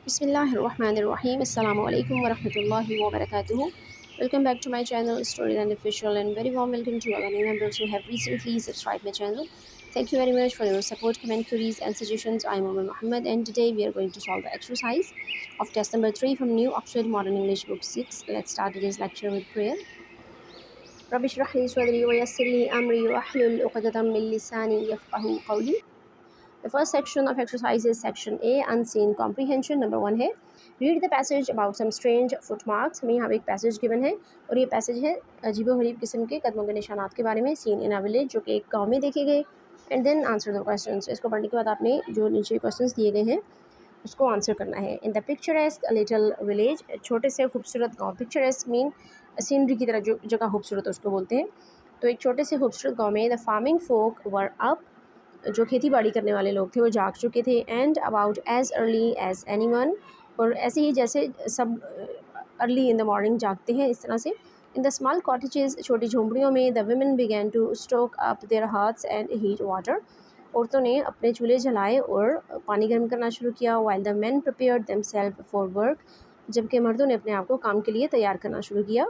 Bismillahirrahmanirrahim. Assalamu alaikum wa rahmatullahi wa barakatuhu. Welcome back to my channel, Stories and Official, and very warm welcome to all the new members who have recently subscribed my channel. Thank you very much for your support, comment, queries, and suggestions. I'm Umar Muhammad, and today we are going to solve the exercise of test number 3 from New Oxford Modern English Book 6. Let's start today's lecture with prayer. رب اشرح لي صدري ويسر لي أمري واحلل عقدة من لساني يفقهوا قولي. The first section of exercise is section A, unseen comprehension. Number 1 है read the passage about some strange footmarks. हमें यहाँ पे एक passage given है और ये passage है अजीबो-गरीब किस्म के कदमों के निशानात के बारे में. सीन इन अ विलेज, जो कि एक गाँव में देखे गए. And then answer the questions. इसको पढ़ने के बाद आपने जो नीचे क्वेश्चंस दिए गए हैं उसको आंसर करना है. In the picturesque little village, छोटे से खूबसूरत गाँव. पिक्चरेस्क मीन सीनरी की तरह जो जगह खूबसूरत है उसको बोलते हैं. तो एक छोटे से खूबसूरत गाँव में the farming folk were up, जो खेती बाड़ी करने वाले लोग थे वो जाग चुके थे. And about as early as anyone, और ऐसे ही जैसे सब अर्ली इन द मॉर्निंग जागते हैं इस तरह से. इन द स्मॉल कॉटेजेस, छोटी झोंपड़ियों में the women began to stoke up their hearths and heat water, औरतों ने अपने चूल्हे जलाए और पानी गर्म करना शुरू किया. While the men prepared themselves for work, जबकि मर्दों ने अपने आप को काम के लिए तैयार करना शुरू किया.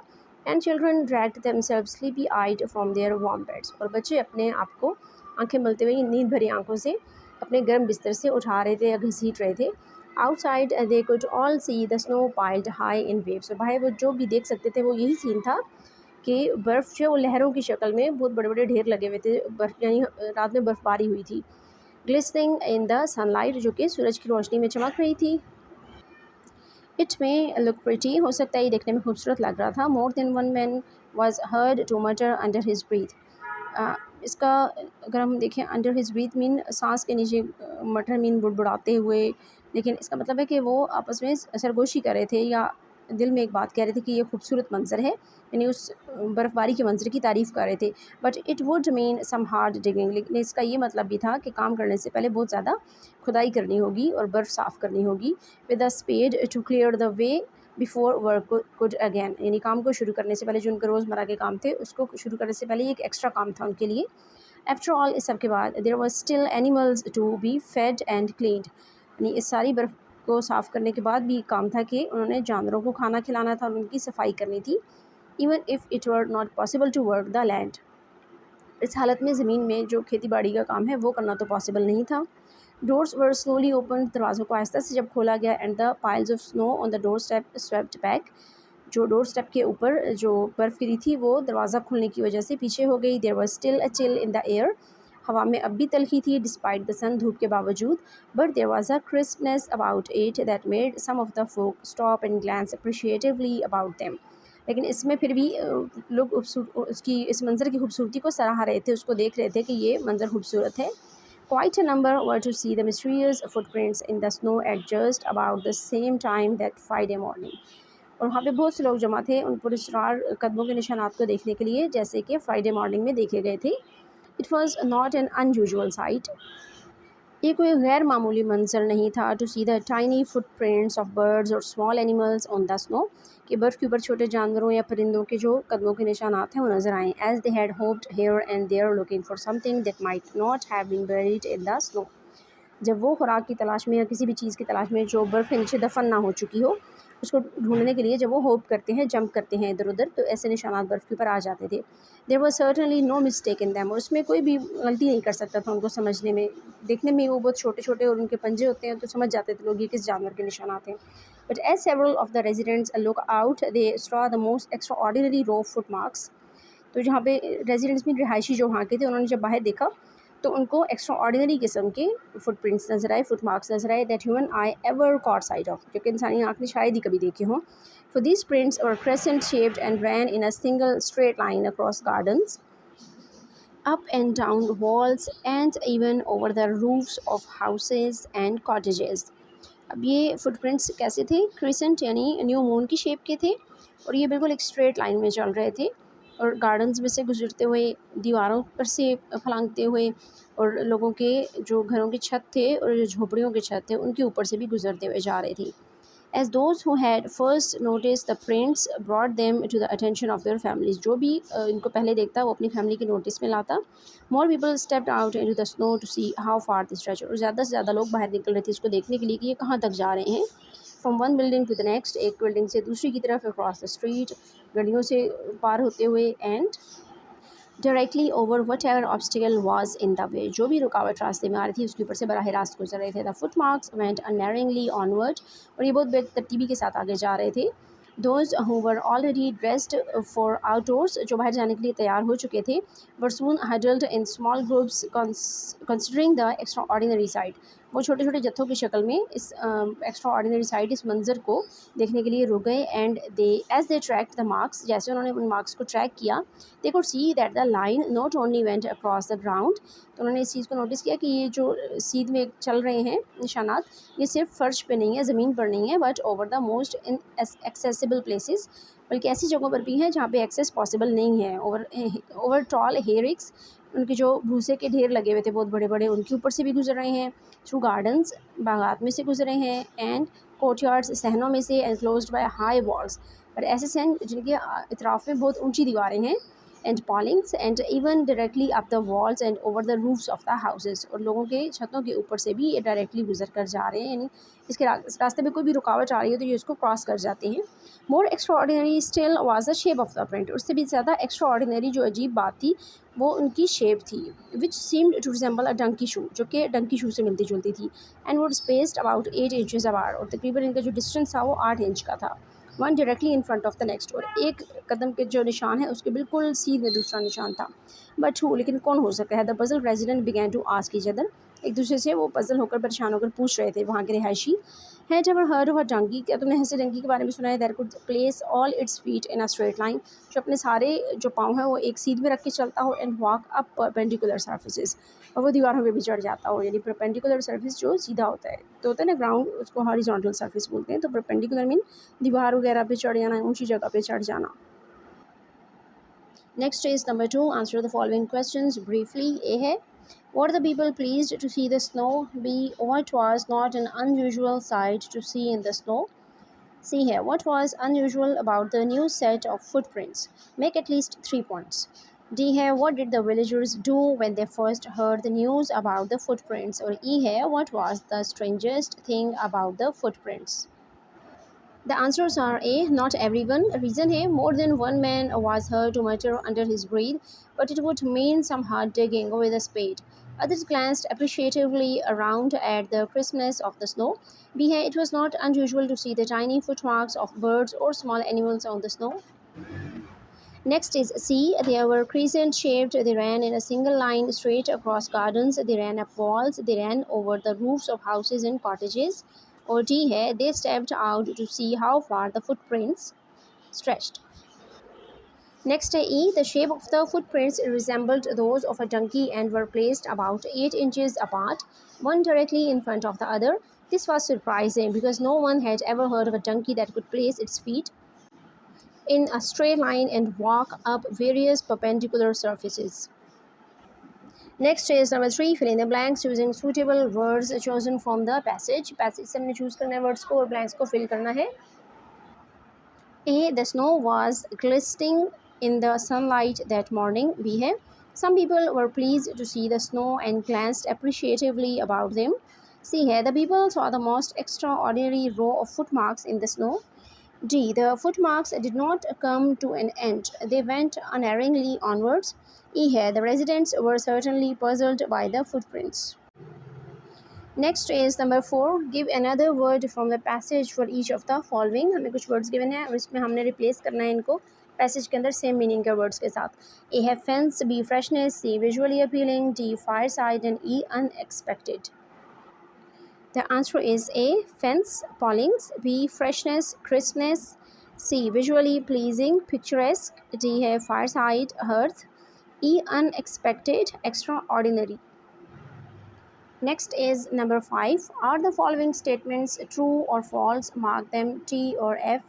And children dragged themselves sleepy eyed from their warm beds, और बच्चे अपने आप को आंखें मलते हुए नींद भरी आंखों से अपने गर्म बिस्तर से उठा रहे थे या घसीट रहे थे. Outside they could all see the snow piled high in waves, और बाहर वो जो भी देख सकते थे वो यही सीन था कि बर्फ़ जो लहरों की शक्ल में बहुत बड़े बड़े ढेर लगे हुए थे. बर्फ़ यानी रात में बर्फ़बारी हुई थी. ग्लिस्टनिंग इन द सनलाइट, जो कि सूरज की रोशनी में चमक रही थी. इट में लुक प्रिटी, हो सकता है ये देखने में खूबसूरत लग रहा था. More than one man was heard to mutter under his breath. इसका अगर हम देखें अंडर हिज ब्रीथ मीन सांस के नीचे, मटर मीन बुड़बुड़ाते हुए, लेकिन इसका मतलब है कि वो आपस में सरगोशी कर रहे थे या दिल में एक बात कह रहे थे कि ये खूबसूरत मंजर है, यानी उस बर्फ़बारी के मंजर की तारीफ़ कर रहे थे. But it would mean some hard digging, लेकिन इसका ये मतलब भी था कि काम करने से पहले बहुत ज़्यादा खुदाई करनी होगी और बर्फ़ साफ़ करनी होगी. With a spade to clear the way before work could again, यानी काम को शुरू करने से पहले, जो उनके रोज़मर्रा के काम थे उसको शुरू करने से पहले एक एक्स्ट्रा काम था उनके लिए. आफ्टर ऑल, इस सब के बाद there was still animals to be fed and cleaned, यानी इस सारी बर्फ़ को साफ़ करने के बाद भी काम था कि उन्होंने जानवरों को खाना खिलाना था और उनकी सफाई करनी थी. Even if it were not possible to work the land, इस हालत में ज़मीन में जो खेती बाड़ी का काम है वो करना तो पॉसिबल नहीं था. डोर्स वर स्लोली ओपन, दरवाज़ों को आहिस्ता से जब खोला गया. And the piles of snow on the door step swept back, जो डोर स्टेप के ऊपर जो बर्फ़ गिरी थी वो दरवाज़ा खुलने की वजह से पीछे हो गई. There was still a chill in the air, हवा में अब भी तलखी थी डिस्पाइट द सन, धूप के बावजूद. But there was a crispness about it that made some of the folk stop and glance appreciatively about them, लेकिन इसमें फिर भी लोग उसकी इस मंज़र की खूबसूरती को सराह रहे थे, उसको देख रहे थे कि ये मंज़र खूबसूरत है. Quite a number were to see the mysterious footprints in the snow at just about the same time that Friday morning. और वहाँ पे बहुत से लोग जमा थे उन पुरस्कार कदमों के निशानात को देखने के लिए, जैसे कि फ्राइडे मॉर्निंग में देखे गए थे. It was not an unusual sight, ये कोई गैर मामूली मंजर नहीं था. To see the tiny footprints of birds और small animals on the snow, कि बर्फ़ के ऊपर छोटे जानवरों या परिंदों के जो कदमों के निशानात हैं वो नज़र आएँ. As they had hopped here and there looking for something that might not have been buried in the snow, जब वो खुराक की तलाश में या किसी भी चीज़ की तलाश में जो बर्फ़ के नीचे दफन ना हो चुकी हो, उसको ढूंढने के लिए जब वो होप करते हैं, जंप करते हैं इधर उधर, तो ऐसे निशानात बर्फ़ के ऊपर आ जाते थे. There was certainly no mistake in them, और उसमें कोई भी गलती नहीं कर सकता था उनको समझने में. देखने में वो बहुत छोटे छोटे और उनके पंजे होते हैं, तो समझ जाते थे लोग ये किस जानवर के निशानात हैं. But as several of the residents look out they saw the most extraordinary row foot marks, तो जहाँ पे रेजिडेंट्स में रिहायशी जो वहाँ के थे, उन्होंने जब बाहर देखा तो उनको एक्स्ट्रा ऑर्डिनरी किस्म के फुटप्रिंट्स नज़र आए, फुट मार्क्स नज़र आए. That human eye ever caught sight of, जो कि इंसानी आँख ने शायद ही कभी देखे हों. फॉर दीज प्रिंट्स और crescent shaped and ran in a single straight line across gardens, up and down walls and even over the roofs of houses and cottages. अब ये फुटप्रिंट्स कैसे थे? क्रिसेंट यानी न्यू मून की shape के थे और ये बिल्कुल एक स्ट्रेट लाइन में चल रहे थे और गार्डन्स में से गुजरते हुए, दीवारों पर से फलांगते हुए और लोगों के जो घरों के छत थे और जो झोपड़ियों के छत थे उनके ऊपर से भी गुजरते हुए जा रही थी. As those who had first noticed the prints brought them to the attention of their families, जो भी इनको पहले देखता वो अपनी फैमिली के नोटिस में लाता. More people stepped out into the snow to see how far they stretched, और ज़्यादा से ज़्यादा लोग बाहर निकल रहे थे इसको देखने के लिए कि ये कहाँ तक जा रहे हैं. From one building to the next, एक बिल्डिंग से दूसरी की तरफ, अक्रॉस द स्ट्रीट, गलियों से पार होते हुए, and directly over what ever obstacle was in the way, जो भी रुकावट रास्ते में आ रही थी उसके ऊपर से बराह रास्त गुजर रहे थे। The foot marks went unerringly onward, और ये बहुत बेतरतीबी के साथ आगे जा रहे थे। Those who were already dressed for outdoors, जो बाहर जाने के लिए तैयार हो चुके थे, were soon huddled in small groups considering the extraordinary sight, वो छोटे छोटे जत्थों की शक्ल में इस एक्स्ट्रा ऑर्डिनरी साइट, इस मंजर को देखने के लिए रुक गए। And they as they track the marks, जैसे उन्होंने उन मार्क्स को ट्रैक किया, they could see that the line not only went across the ground, तो उन्होंने इस चीज़ को नोटिस किया कि ये जो सीध में चल रहे हैं निशानात, ये सिर्फ फर्श पे नहीं है, ज़मीन पर नहीं है, but over the most in accessible places, बल्कि ऐसी जगहों पर भी हैं जहाँ पे एक्सेस पॉसिबल नहीं है। ओवर टॉल हेरिक्स, उनके जो भूसे के ढेर लगे हुए थे बहुत बड़े बड़े, उनके ऊपर से भी गुजर रहे हैं। थ्रू गार्डन्स, बागात में से गुजरे हैं। एंड कोर्टयार्ड्स, सहनों में से। एनक्लोज्ड बाय हाई वॉल्स, और ऐसे सहन जिनके इतराफ़ में बहुत ऊंची दीवारें हैं। And palings, and even directly up the walls and over the roofs of the houses, और लोगों के छतों के ऊपर से भी ये डायरेक्टली गुजर कर जा रहे हैं, यानी इसके रास्ते में कोई भी रुकावट आ रही है तो ये उसको क्रॉस कर जाते हैं। More extra ordinary still was the shape of the print, उससे भी ज़्यादा एक्स्ट्रा ऑर्डिनरी जो अजीब बात थी वो उनकी शेप थी। विच सीम्ड टू रिजेंबल अ डंकी शू, जो कि डंकी शू से मिलती जुलती थी। And would spaced about 8 inches about, और तकरीबन इनका जो डिस्टेंस था वो 8 इंच का था। One directly in front of the next, और एक कदम के जो निशान है उसके बिल्कुल सीध में दूसरा निशान था। बट हु, लेकिन कौन हो सकता है? The puzzled resident began to ask each other, एक दूसरे से वो पजल होकर परेशान होकर पूछ रहे थे वहाँ के रिहायशी। Had ever heard of a donkey, क्या तुमने ऐसे डंकी के बारे में सुना है? That could place all its feet in a straight line, जो अपने सारे जो पाँव हैं वो एक सीध में रख के चलता हो। And walk up perpendicular surfaces, और वो दीवारों पे भी चढ़ जाता हो, यानी परपेंडिकुलर सर्फेस जो सीधा होता है, तो होता है ना ग्राउंड, उसको हॉरिजॉन्टल सर्फेस बोलते हैं। तो परपेंडिकुलर मीन दीवार वगैरह पे चढ़ जाना, ऊंची जगह पे चढ़ जाना। Next is number 2, answer the following questions briefly. A है, what are the people pleased to see the snow? B, what was not an unusual sight to see in the snow? C है, what was unusual about the new set of footprints? Make at least 3 points. D है, what did the villagers do when they first heard the news about the footprints? और E है, what was the strangest thing about the footprints? The answers are A, not everyone. Reason है, more than one man was heard to mutter under his breath, but it would mean some hard digging with a spade. Others glanced appreciatively around at the crispness of the snow. B है, it was not unusual to see the tiny footmarks of birds or small animals on the snow. Next is C. They were crescent shaped. They ran in a single line straight across gardens. They ran up walls. They ran over the roofs of houses and cottages. Or D है, they stepped out to see how far the footprints stretched. Next E. The shape of the footprints resembled those of a donkey and were placed about 8 inches apart, one directly in front of the other. This was surprising because no one had ever heard of a donkey that could place its feet in a straight line and walk up various perpendicular surfaces. Next is number 3, fill in the blanks using suitable words chosen from the passage. Passage से हमने choose करना है words को और blanks को fill करना है. A, the snow was glistening in the sunlight that morning. B है, some people were pleased to see the snow and glanced appreciatively about them. C है, the people saw the most extraordinary row of footmarks in the snow. D, the footmarks did not come to an end. They went unerringly onwards. E है, the residents were certainly puzzled by the footprints. Next is number 4. Give another word from the passage for each of the following. हमें कुछ words given है और इसमें हमने replace करना है इनको passage के अंदर same meaning के words के साथ. A है fence, B freshness, C visually appealing, D fireside, and E unexpected. The answer is A, fence, pollings, B, freshness, crispness, C, visually pleasing, picturesque, D है fireside, hearth, E, unexpected, extraordinary. Next is number 5. Are the following statements true or false? Mark them T or F.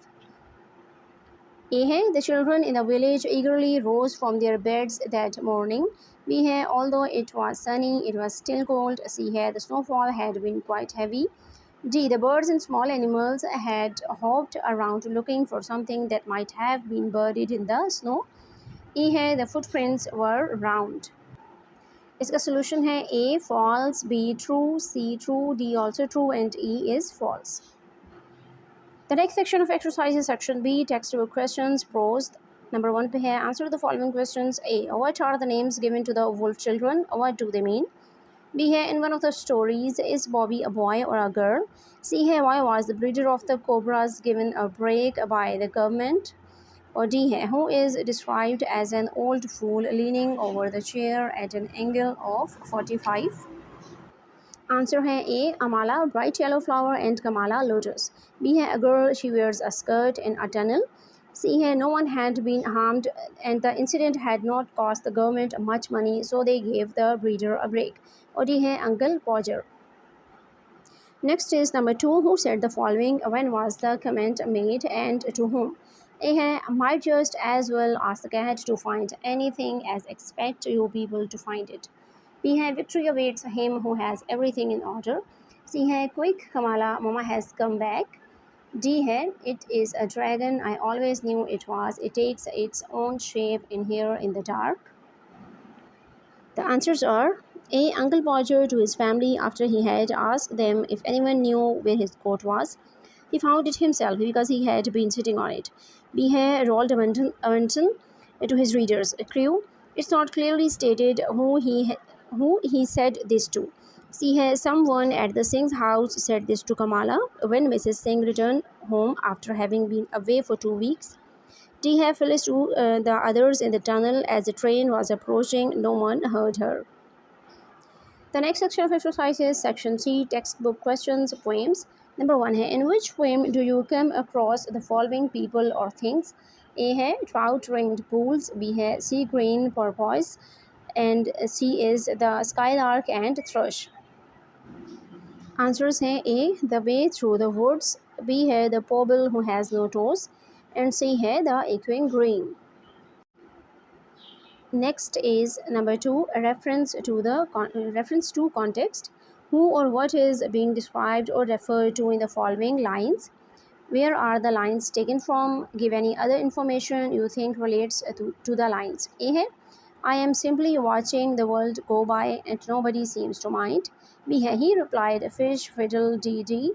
A है, the children in the village eagerly rose from their beds that morning. B है, although it was sunny, it was still cold. C है, the snowfall had been quite heavy. D, the birds and small animals had hopped around looking for something that might have been buried in the snow. E है, the footprints were round. इसका solution है A false, B true, C true, D also true, and E is false. The next section of exercise is section B, textbook questions, prose. Number 1 पे है, answer the following questions. A. What are the names given to the wolf children? What do they mean? B है, in one of the stories, is Bobby a boy or a girl? C है, why was the breeder of the cobras given a break by the government? Or D है, who is described as an old fool leaning over the chair at an angle of 45? Answer है A. Amala, bright yellow flower, and Kamala, lotus. B है, a girl, she wears a skirt in a tunnel. C है, no one had been harmed and the incident had not cost the government much money, so they gave the breeder a break. Or D है, Uncle Podger. Next is number 2, who said the following? When was the comment made and to whom? A है, might just as well ask the cat to find anything as expect you people to find it. B है, victory awaits him who has everything in order. C है, quick Kamala, Mama has come back. D है, it is a dragon, I always knew it was. It takes its own shape in here in the dark. The answers are A. Uncle Podger to his family after he had asked them if anyone knew where his coat was. He found it himself because he had been sitting on it. B. Hai Roald Amundsen to his readers. Crew. It's not clearly stated who he said this to. C. Hai someone at the Singh's house said this to Kamala when Mrs. Singh returned home after having been away for 2 weeks. D. Hai Phyllis to the others in the tunnel as the train was approaching. No one heard her. The next section of exercise is section C, textbook questions, poems. Number 1 है, in which poem do you come across the following people or things? A है trout ringed pools, B है sea green porpoise, and C is the skylark and thrush. Answers हैं A, the way through the woods, B है the pobble who has no toes, and C है the echoing green. Next is number 2, a reference to context. Who or what is being described or referred to in the following lines? Where are the lines taken from? Give any other information you think relates to the lines. A है, I am simply watching the world go by and nobody seems to mind. B है, he replied, fish, fiddle, dee.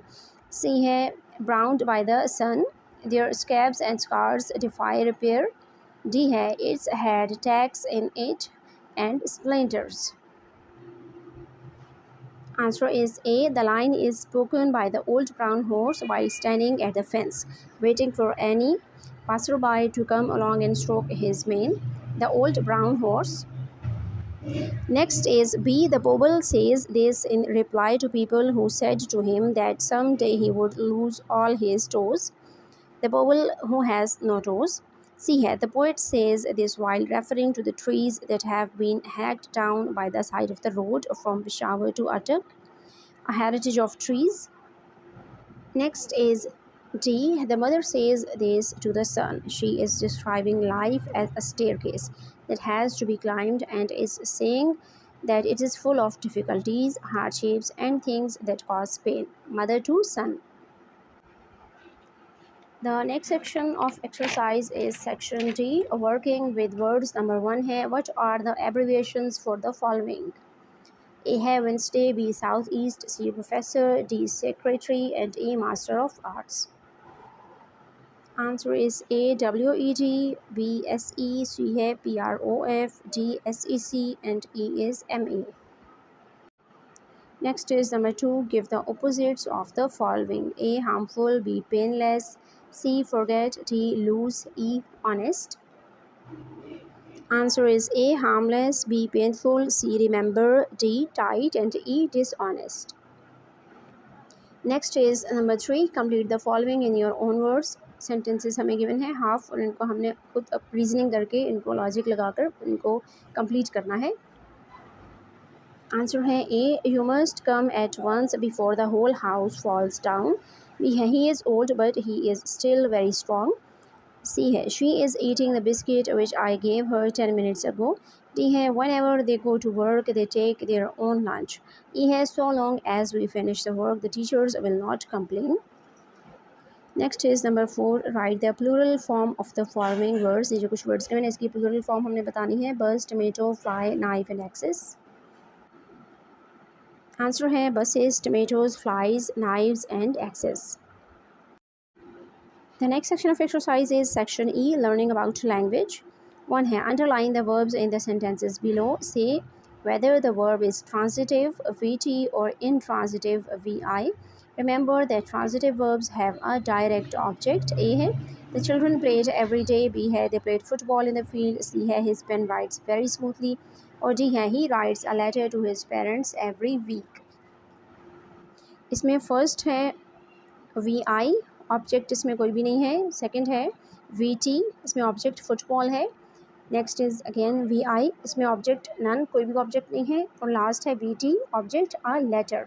C है, browned by the sun. Their scabs and scars defy repair. D है, it's had tags in it and splinters. Answer is A. The line is spoken by the old brown horse while standing at the fence, waiting for any passerby to come along and stroke his mane. The old brown horse. Next is B. The Pobble says this in reply to people who said to him that someday he would lose all his toes. The Pobble who has no toes. C है, the poet says this while referring to the trees that have been hacked down by the side of the road from Peshawar to Attock, a heritage of trees. Next is D. The mother says this to the son. She is describing life as a staircase that has to be climbed and is saying that it is full of difficulties, hardships, and things that cause pain. Mother to son. The next section of exercise is section D, working with words. Number 1 है, what are the abbreviations for the following? A है Wednesday, B Southeast, C Professor, D Secretary, and E Master of Arts. Answer is A WED, B SE, C है PROF, D SEC, and E is MA. Next is number 2, give the opposites of the following. A harmful, B painless, C forget, D lose, E honest. Answer is A harmless, B painful, C remember, D tight, and E dishonest. Next is number 3, complete the following in your own words. Sentences हमें given है half और इनको हमने खुद reasoning करके इनको logic लगाकर इनको कंप्लीट करना है. Answer है A, you must come at once before the whole house falls down. B है, he is old but he is still very strong. C है, she is eating the biscuit which I gave her 10 minutes ago. D है, whenever they go to work they take their own lunch. E है, so long as we finish the work the teachers will not complain. Next is number 4, write the plural form of the following words. ये जो कुछ words given है इसकी plural form हमने बतानी है. Bus, tomato, fly, knife, and axes. Answer है buses, tomatoes, flies, knives, and axes. The next section of exercise is section E, learning about language. One है, underline the verbs in the sentences below. Say whether the verb is transitive, VT, or intransitive, VI. Remember that transitive verbs have a direct object. A है, the children played every day. B है, they played football in the field. C है, his pen writes very smoothly. और D है, he writes a letter to his parents every week. इसमें first है we I, object इसमें कोई भी नहीं है. सेकंड है वी टी, इसमें ऑब्जेक्ट फुटबॉल है. नेक्स्ट इज़ अगेन वी आई, इसमें ऑब्जेक्ट नन, कोई भी ऑब्जेक्ट नहीं है. और लास्ट है V T, object a letter.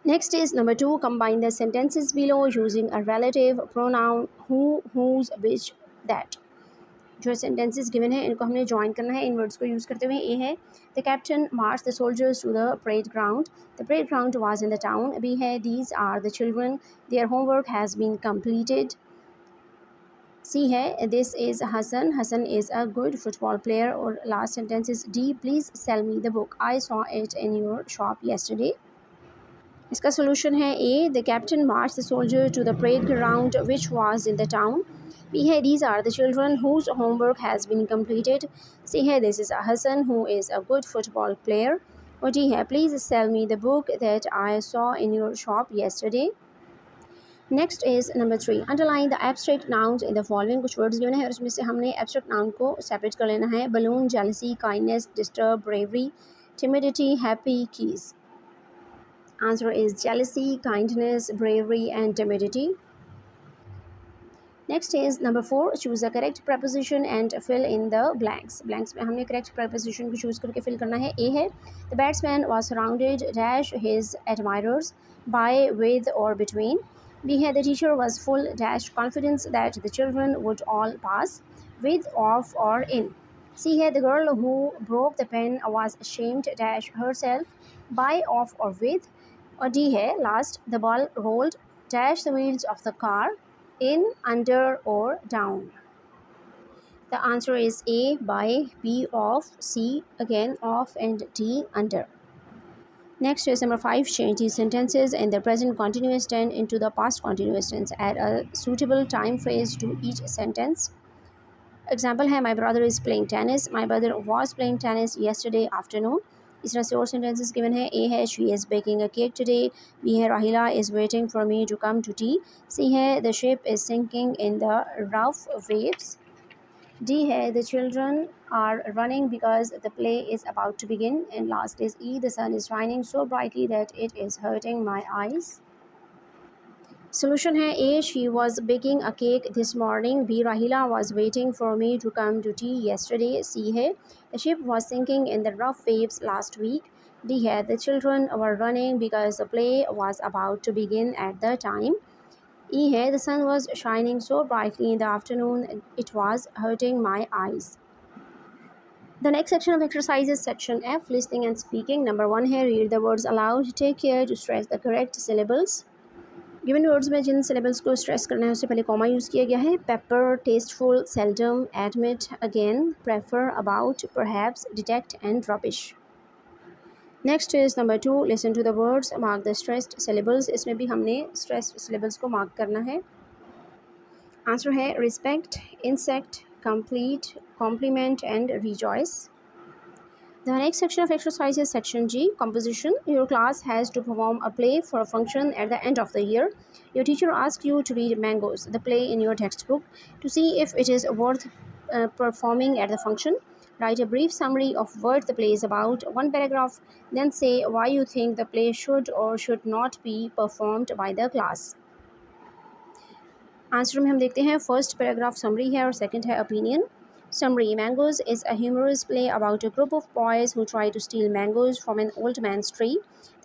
Next is number 2, combine the sentences below using a relative pronoun who, whose, which, that. जो सेंटेंसेस गिवन है इनको हमने ज्वाइन करना है इन वर्ड्स को यूज़ करते हुए. ए है, the captain march the soldiers to the parade ground. The parade ground was in the town. B है, these are the children, their homework has been completed. C है, this is Hasan, Hasan is a good football player. और last sentence is D, please sell me the book, I saw it in your shop yesterday. इसका solution है A, the captain march the soldier to the parade ground which was in the town. B है, these are the children whose homework has been completed. C है, this is Hassan who is a good football player. और D है, please sell me the book that I saw in your shop yesterday. Next is number 3, underline the abstract nouns in the following. कुछ words given है और उसमें से हमने abstract noun को separate कर लेना है. balloon, jealousy, kindness, disturb, bravery, timidity, happy, keys. Answer is jealousy, kindness, bravery and timidity. Next is number 4, choose the correct preposition and fill in the blanks. Blanks में हमने correct preposition को choose करके fill करना है. A है, the batsman was surrounded dash his admirers by, with और between. B है, the teacher was full dash confidence that the children would all pass, with, of और इन. सी है, the girl who broke the pen was ashamed dash herself bye, of और with. और D है last, the ball rolled dash the wheels of the car, in, under or down. The answer is A, by, B, off, C, again off and D, under. Next is number 5, change these sentences in the present continuous tense into the past continuous tense. Add a suitable time phrase to each sentence. Example है, my brother is playing tennis. My brother was playing tennis yesterday afternoon. इस तरह से और sentences given है. A है, she is baking a cake today. B है, Rahila is waiting for me to come to tea. C है, the ship is sinking in the rough waves. D है, the children are running because the play is about to begin. And last is E, the sun is shining so brightly that it is hurting my eyes. Solution है, A, she was baking a cake this morning. B, Rahila was waiting for me to come to tea yesterday. C है, the ship was sinking in the rough waves last week. D है, the children were running because the play was about to begin at the time. E है, the sun was shining so brightly in the afternoon it was hurting my eyes. The next section of exercise is section F, listening and speaking. Number 1 है, read the words aloud. Take care to stress the correct syllables. Given words में जिन syllables को stress करना है उससे पहले comma use किया गया है. Paper, tasteful, seldom, admit, again, prefer, about, perhaps, detect and rubbish. Next is number 2, listen to the words, mark the stressed syllables. इसमें भी हमने स्ट्रेस्ड सिलेबल्स को मार्क करना है. आंसर है respect, insect, complete, compliment and rejoice. The next section of exercise is section G, composition. Your class has to perform a play for a function at the end of the year. Your teacher asks you to read Mangoes, the play in your textbook, to see if it is worth performing at the function. Write a brief summary of what the play is about, one paragraph, then say why you think the play should or should not be performed by the class. Answer में हम देखते हैं, first paragraph summary है और second है opinion. Summary: Mangoes is a humorous play about a group of boys who try to steal mangoes from an old man's tree.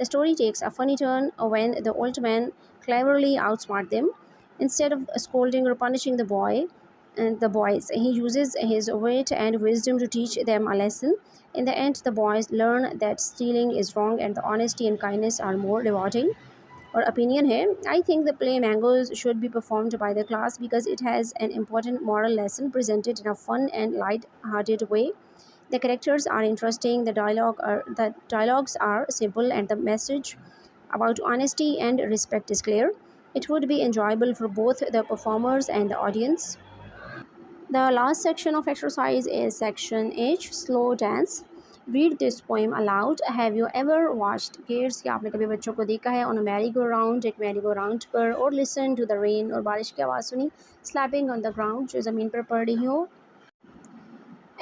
The story takes a funny turn when the old man cleverly outsmarts them. Instead of scolding or punishing the boys, he uses his wit and wisdom to teach them a lesson. In the end, the boys learn that stealing is wrong and the honesty and kindness are more rewarding. और opinion है, I think the play Mangoes should be performed by the class because it has an important moral lesson presented in a fun and light-hearted way. The characters are interesting, the dialogues are simple, and the message about honesty and respect is clear. It would be enjoyable for both the performers and the audience. The last section of exercise is section H, slow dance. Read this poem aloud. Have you ever watched kids या आपने कभी बच्चों को देखा है on a merry go round एक merry go round पर, और listen to the rain और बारिश की आवाज़ सुनी slapping on the ground जो ज़मीन पर पड़ रही हो.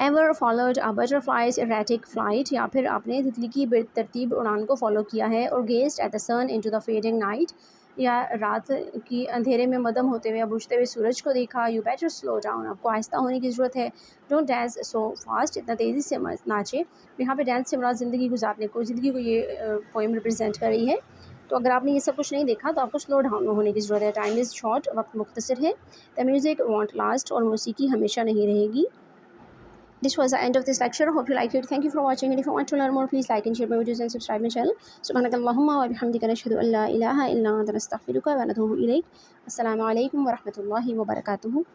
Ever followed a butterflies erratic flight या फिर आपने तितली की बेतरतीब उड़ान को फॉलो किया है, और gazed at the sun into the fading night या रात की अंधेरे में मदम होते हुए या बुझते हुए सूरज को देखा. यू बेटर स्लो डाउन, आपको आहिस्ता होने की ज़रूरत है. डोंट डांस सो फास्ट, इतना तेज़ी से मत नाचे. यहाँ पे डांस से मुराद ज़िंदगी गुजारने को, ज़िंदगी को ये पोइम रिप्रेजेंट कर रही है. तो अगर आपने ये सब कुछ नहीं देखा तो आपको स्लो डाउन होने की ज़रूरत है. टाइम इज़ शॉर्ट, वक्त मुख्तसर है. द म्यूज़िक वॉन्ट लास्ट, और मौसीकी हमेशा नहीं रहेगी. This was the end of this lecture. Hope you liked it. Thank you for watching. And if you want to learn more, please like and share my videos and subscribe my channel. Subhanakallahumma wa bihamdika nashhadu an la ilaha illa anta nastaghfiruka wa natubu ilayk. Assalamu alaikum wa rahmatullahi wa barakatuh.